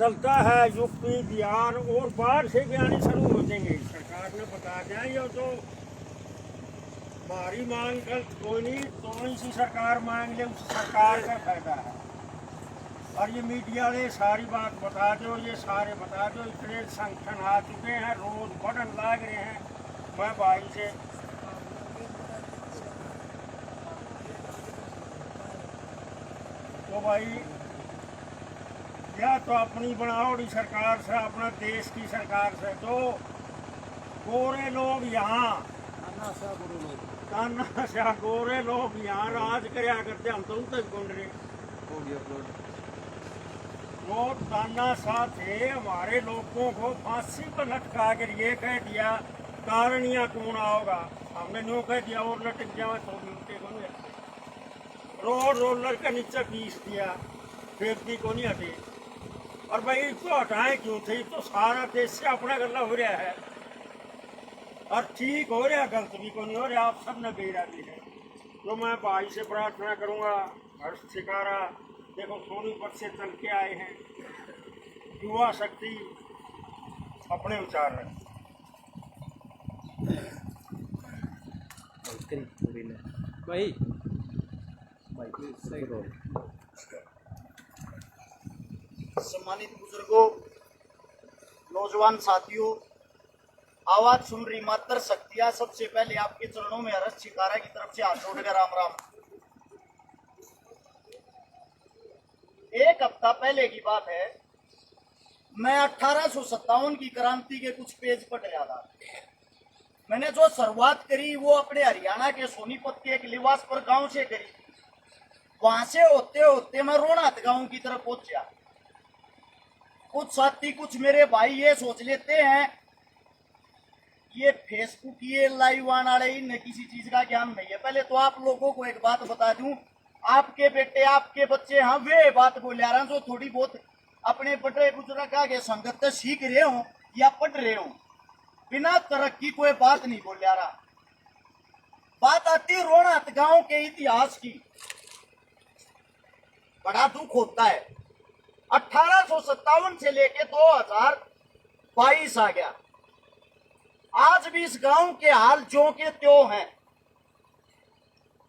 चलता है यूपी बिहार और बाहर से भी आने शुरू हो जाएंगे। सरकार ने बता दिया ये तो हमारी मांग कर कोई नहीं, कौन सी सरकार मांग ले उस सरकार का फायदा है। और ये मीडिया वाले सारी बात बता दो, ये सारे बता दो, इतने संगठन आ चुके हैं, रोज बढ़न लाग रहे हैं। मैं भाई से तो भाई या तो अपनी बनावटी सरकार से, अपना देश की सरकार से, तो गोरे लोग यहाँ तानाशाह गोरे लोग यहाँ राज करया करते, हम तो उतर गुंड रहे वो तानाशाह थे। हमारे लोगों को फांसी पर लटका कर ये कह दिया कारणिया कौन आओगा, हमने न्यू कह दिया और लटक जाए तो भी उनके को नहीं हटे। रोड रोलर के नीचे पीस दिया, फिर भी को नहीं हटे। और भाई इसको हटाए क्यों थे, तो सारा देश से अपना गला हो रहा है और ठीक हो रहा, गलत भी को नहीं हो रहा। आप सब ने बेरा भी है। तो मैं भाई से प्रार्थना करूंगा, हर्ष शिकारा देखो सोनीपत से चल के आए हैं, युवा शक्ति अपने विचार रहे। भाई सम्मानित बुजुर्गों, नौजवान साथियों, आवाज सुन रही मातर शक्तियां, सबसे पहले आपके चरणों में हर्ष शिकारा की तरफ से हाथ जोड़कर राम राम। एक हफ्ता पहले की बात है, मैं 1857 की क्रांति के कुछ पेज पढ़ रहा था। मैंने जो शुरुआत करी वो अपने हरियाणा के सोनीपत के एक लिवासपुर गांव से करी थी। वहां से होते होते मैं रोनात गांव की तरफ पहुंचा। कुछ साथी, कुछ मेरे भाई ये सोच लेते हैं ये फेसबुक, ये लाइव आने वाले, इन्हें किसी चीज का ज्ञान नहीं है। पहले तो आप लोगों को एक बात बता दूं, आपके बेटे, आपके बच्चे, हाँ वे बात बोले आ रहे हैं जो थोड़ी बहुत अपने बड़े बुजुर्ग आगे संगत सीख रहे हो या पढ़ रहे हो, बिना तरक्की कोई बात नहीं बोले आ रहा। बात आती रोनात गांव के इतिहास की, बड़ा दुख होता है। 1857 से लेके 2022 आ गया, आज भी इस गांव के हाल ज्यों के त्यों हैं।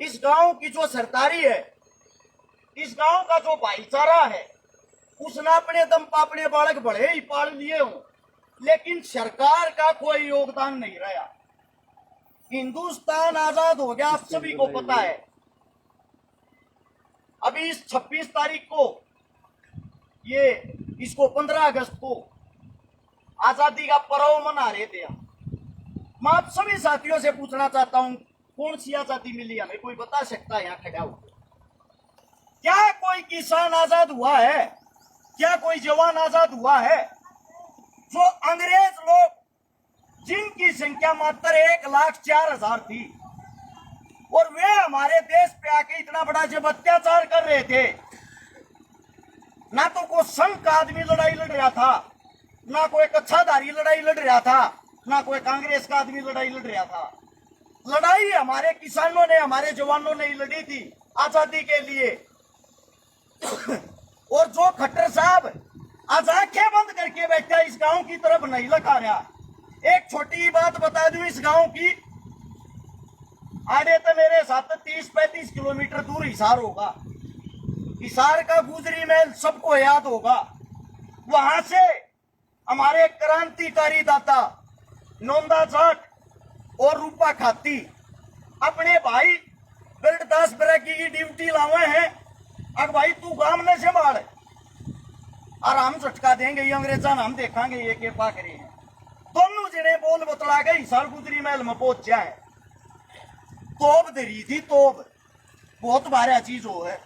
इस गांव की जो सरदारी है, इस गांव का जो भाईचारा है, उसने अपने दम पर अपने बालक बड़े ही पाल लिए हों, लेकिन सरकार का कोई योगदान नहीं रहा। हिंदुस्तान आजाद हो गया, आप सभी को पता है। अभी इस 26 तारीख को, ये इसको 15 अगस्त को आजादी का पर्व मना रहे थे। मैं आप सभी साथियों से पूछना चाहता हूं, कौन सी आजादी मिली हमें, कोई बता सकता है? यहाँ खड़ा हो, क्या कोई किसान आजाद हुआ है? क्या कोई जवान आजाद हुआ है? जो अंग्रेज लोग, जिनकी संख्या मात्र 1,04,000 थी, और वे हमारे देश पे आके इतना बड़ा जब अत्याचार कर रहे थे, ना तो कोई संघ का आदमी लड़ाई लड़ रहा था, ना कोई कच्छाधारी लड़ाई लड़ रहा था, ना कोई कांग्रेस का आदमी लड़ाई लड़ रहा था। लड़ाई हमारे किसानों ने, हमारे जवानों ने लड़ी थी आजादी के लिए। और जो खट्टर साहब आज आंखें बंद करके बैठा, इस गांव की तरफ नहीं लगा रहा। एक छोटी बात बता दूं, इस गांव की आड़े तो मेरे साथ 30-35 किलोमीटर दूर हिसार होगा। हिसार का गुजरी महल सबको याद होगा। वहां से हमारे क्रांतिकारी दाता नोंदा जाट और रूपा खाती अपने भाई गरुड़दास बरागी की ड्यूटी लावे हैं। अब भाई तू गांव न संभाल और हम झटका देंगे, ये अंग्रेजा हम देखेंगे ये के पा करे हैं। दोनों जने बोल बतला गए, हिसार गुजरी महल में पहुंच जाए। तोप दरी थी, तोप बहुत भारी चीज हो है,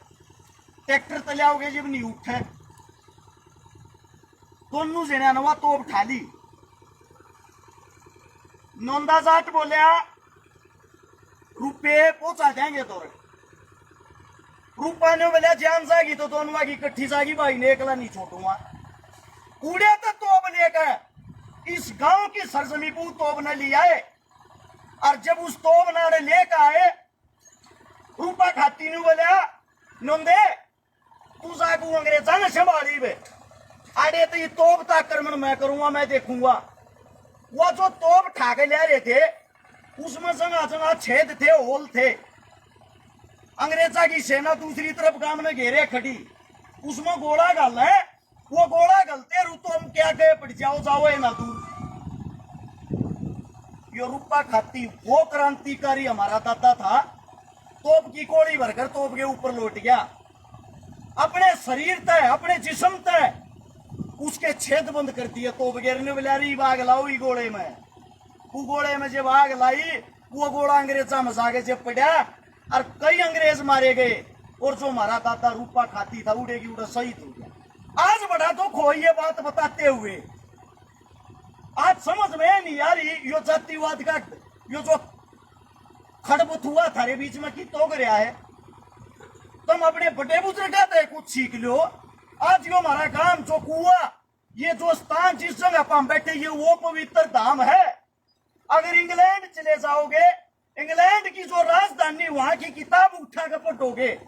ट्रैक्टर तलियाओगे जब नहीं उठे। दोनों जने नवा तोप ठाली। नोंदा जाट बोलिया रुपये पहुंचा देंगे तो। रूपा ने बोलिया जान जागी तो दोनों की इकट्ठी जागी, भाई ने एकला नहीं छोड़ूंगा। कूड़े तो तोप लेकर इस गांव की सरजमी को तोप न लिया है, और जब उस तोप ने लेकर आए, रूपा खाती ने बोलिया नोंदे तू जागू अंग्रेजा ने संभाली बे। अरे तो ये तोप आक्रमण मैं करूंगा, मैं देखूंगा। वो जो तोप ठाके ले रहे थे उसमें जगह जगह छेद थे, होल थे। अंग्रेजा की सेना दूसरी तरफ काम में घेरे खड़ी, उसमें गोला गल है। वो गोला गलते रू तो हम क्या गए पड़ जाओ, जाओ ना दूर। यो रूपा खाती वो क्रांतिकारी हमारा दादा था, तोप की कोड़ी भरकर तोप के ऊपर लौट गया। अपने शरीर तय, अपने जिस्म तय उसके छेद बंद कर दिए। तोप गिरने वाली आग लाओ ई गोले में। वो गोले में जब आग लाई, वो गोला अंग्रेजा में जाके जब पड़ा और कई अंग्रेज मारे गए, और जो हमारा दादा रूपा खाती था उड़ेगी उड़ा शहीद हो गया। आज बड़ा दुख हो ये बात बताते हुए, आज समझ में नहीं आ रही यो जातिवाद का यो जो खड़बुत हुआ थारे बीच में की तो गया है। तुम अपने बड़े बुजुर्ग थे कुछ सीख लो। आज यो हमारा काम जो कुआ, ये जो स्थान जिस जगह पर हम बैठे, ये वो पवित्र धाम है। अगर इंग्लैंड चले जाओगे, इंग्लैंड की जो राजधानी वहां की किताब उठा कर पढ़ोगे,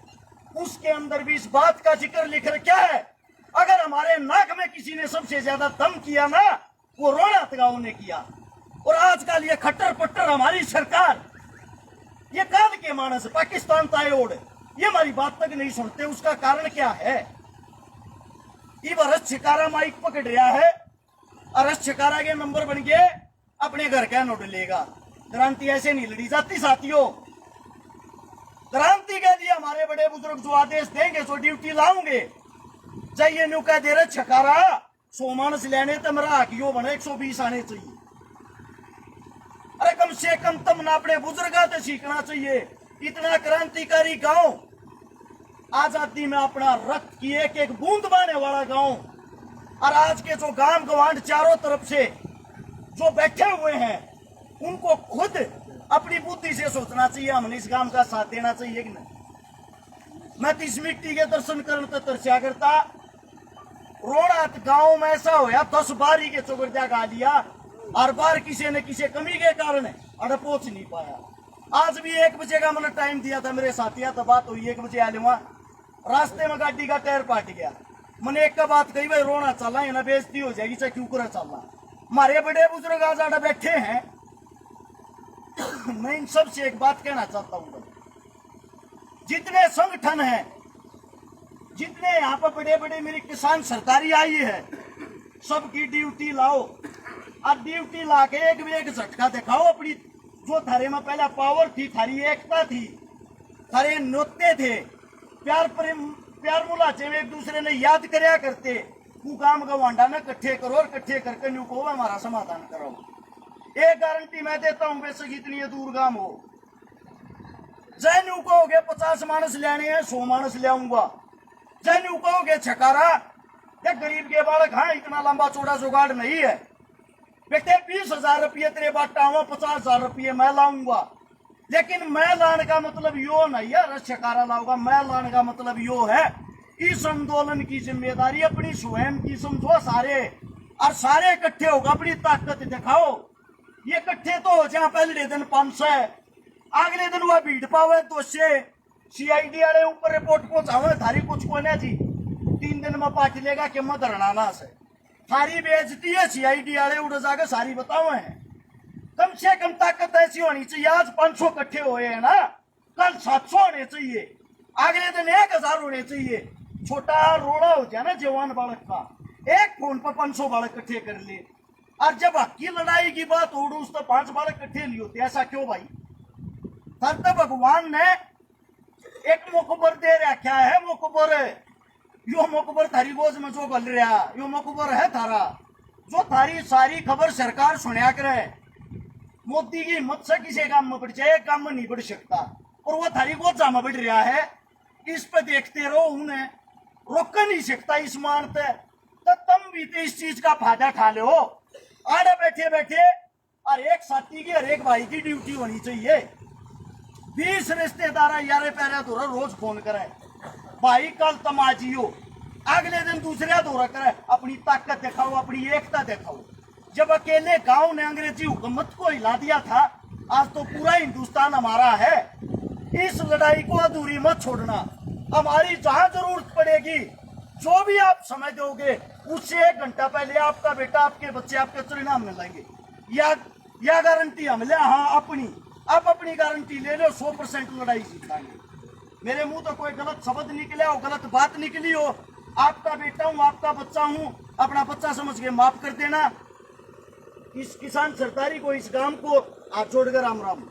उसके अंदर भी इस बात का जिक्र लिख रखा है। अगर हमारे नाक में किसी ने सबसे ज्यादा दम किया ना, वो रोना तगाओ ने किया। और आजकल ये खट्टर पट्टर हमारी सरकार, ये काल के मानस पाकिस्तान तायोड़, ये हमारी बात तक नहीं सुनते। उसका कारण क्या है? ये रस शिकारा माइक पकड़ रहा है और रस शिकारा के नंबर बन गए, अपने घर का नोट लेगा। क्रांति ऐसे नहीं लड़ी जाती साथियों। क्रांति के लिए हमारे बड़े बुजुर्ग जो आदेश देंगे, जो ड्यूटी लाओगे, चाहिए न्यू कह दे रहे छकारा 100 मानस लेने तो मेरा हकियो बने 120 आने चाहिए। अरे कम से कम तुम ना अपने बुजुर्ग से सीखना चाहिए। इतना क्रांतिकारी गांव, आजादी में अपना रक्त की एक एक बूंद बहाने वाला गांव, और आज के जो गांव गवांड चारों तरफ से जो बैठे हुए हैं, उनको खुद अपनी बुद्धि से सोचना चाहिए, हमने इस गांव का साथ देना चाहिए कि नहीं। मैं तो इस मिट्टी के दर्शन करने तो तरसिया करता। रोड़ा गांव में ऐसा होया 10 बारी के चौगर्जा गा लिया, हर बार किसी न किसी कमी के कारण अड़ पहुंच नहीं पाया। आज भी 1 बजे का मैंने टाइम दिया था, मेरे साथिया तो बात हुई 1 बजे आ लूंगा। रास्ते में गाड़ी का टायर पाट गया। मैंने एक का बात कही, भाई रोना चलना है ना, बेइज्जती हो जाएगी, चाहे क्यों कर चलना। हमारे बड़े बुजुर्ग आज आड़ा बैठे हैं। मैं इन सबसे एक बात कहना चाहता हूं, जितने संगठन हैं, जितने यहाँ पर बड़े बड़े मेरी किसान सरकारी आई है, सबकी ड्यूटी लाओ और ड्यूटी लाके एक भी एक झटका दिखाओ। अपनी जो थारे में पहले पावर थी, थारी एकता थी, थारे नोते थे, प्यार प्रेम प्यार मुलाचे में एक दूसरे ने याद करया करते। वो काम गवांडा ने इकट्ठे करो और इकट्ठे करके न्यू को हमारा समाधान करो। एक गारंटी मैं देता हूं, बेशक इतनी दूर गांव हो, जय न्यू कहोगे 50 मानस लेने हैं, 100 मानस ले आऊंगा। जय न्यू कहोगे छकारा, या गरीब के बालक, हाँ इतना लंबा चौड़ा जुगाड़ नहीं है बेटे, 20,000 रुपये तेरे बाटा हुआ, 50,000 रुपये मैं लाऊंगा। लेकिन मैं लाने का मतलब यो नहीं है रस छकारा लाऊंगा। मैं लाने का मतलब यो है, इस आंदोलन की जिम्मेदारी अपनी स्वयं की समझो सारे, और सारे इकट्ठे होगा, अपनी ताकत दिखाओ। ये इकट्ठे तो हो जाए, पहले दिन 500, अगले दिन वह भीड़ पावे 200, CID वाले ऊपर रिपोर्ट पहुंचावे, थारी कुछ को ना जी 3 दिन में पार्टी लेगा कि मत धरना से थारी बेइज्जती है। CID वाले उड़ जाकर सारी बताओ है। कम से कम ताकत ऐसी होनी चाहिए। आज 500 इकट्ठे हुए हैं ना, कल 700 होने चाहिए, अगले दिन 1000 होने चाहिए। छोटा रोड़ा हो जाए ना जवान बालक का, एक फोन पर 500 बालक इकट्ठे कर ले, और जब हकी लड़ाई की बात हो उस तो 5 बालक इकट्ठे नहीं होते। ऐसा क्यों भाई? सर तो भगवान ने एक मुकबर दे रखा है। मुकबर, यो मुकबर थारी गोज में जो गल रहा, यो मुकबर है थारा, जो थारी सारी खबर सरकार सुनिया करे। मोदी की हिम्मत से किसी काम में बढ़ जाए, काम में नहीं बढ़ सकता, और वो थारी गोजा में बढ़ रहा है। इस पे देखते रहो, उन्हें रोक नहीं सकता इस मानते। तो तुम भी तो इस चीज का फायदा उठा लो। आड़े बैठे बैठे और एक साथी की और एक भाई की ड्यूटी होनी चाहिए। 20 रिश्तेदार यारे पैरे धोरा रोज फोन करे, भाई कल तुम आ जियो, अगले दिन दूसरे धोरा करे। अपनी ताकत दिखाओ, अपनी एकता दिखाओ। जब अकेले गांव ने अंग्रेजी हुकूमत को हिला दिया था, आज तो पूरा हिंदुस्तान हमारा है। इस लड़ाई को अधूरी मत छोड़ना। हमारी जहां जरूरत पड़ेगी जो भी आप समय दोगे उससे 1 घंटा पहले आपका बेटा, आपके बच्चे, आपके परिणाम मिलेंगे। या गारंटी हम ले, हाँ अपनी, आप अपनी गारंटी ले लो, 100% लड़ाई जीत लाएंगे। मेरे मुंह तो कोई गलत शब्द निकले हो, गलत बात निकली हो, आपका बेटा हूं, आपका बच्चा हूं, अपना बच्चा समझ के माफ कर देना। इस किसान सरदारी को, इस गांव को हाथ जोड़कर राम राम।